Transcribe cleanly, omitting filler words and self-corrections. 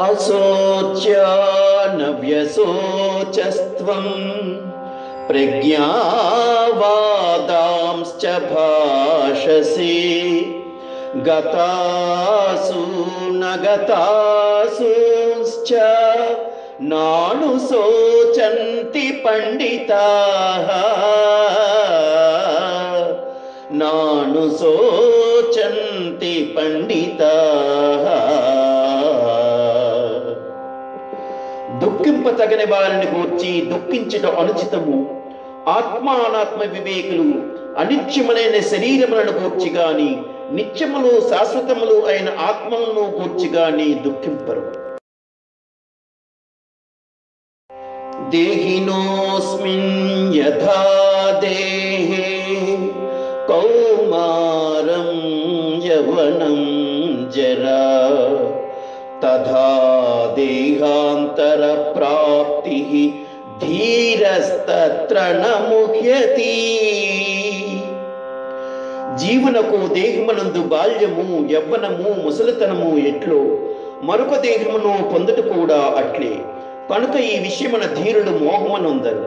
అశోచ్యానవ్యశోచస్త్వం ప్రజ్ఞావాదాంశ్చ భాషసే గతాసు నగతాసుశ్చ నానుశోచంతి పండితాః నానుశోచంతి పండితాః. దుఃఖింపతగని వారిని గూర్చి దుఃఖించుట అనుచితము. ఆత్మ అనాత్మ వివేకులు అనిత్యములైన శరీరములను గూర్చి గాని నిత్యములు శాశ్వతములు అయిన ఆత్మలను గూర్చి గాని దుఃఖింపరు. దేహినోస్మిన్ యథా దేహే కౌమారం యవనం జరా తథా దేహాంతర ప్రాప్తి ధీరస్తత్ర న ముహ్యతి. జీవనకు దేహమునందు బాల్యము యవ్వనము ముసలితనము ఎట్లో మరొక దేహమును పొందుట కూడా అట్లే. కనుక ఈ విషయమున ధీరులు మోహమునందరు.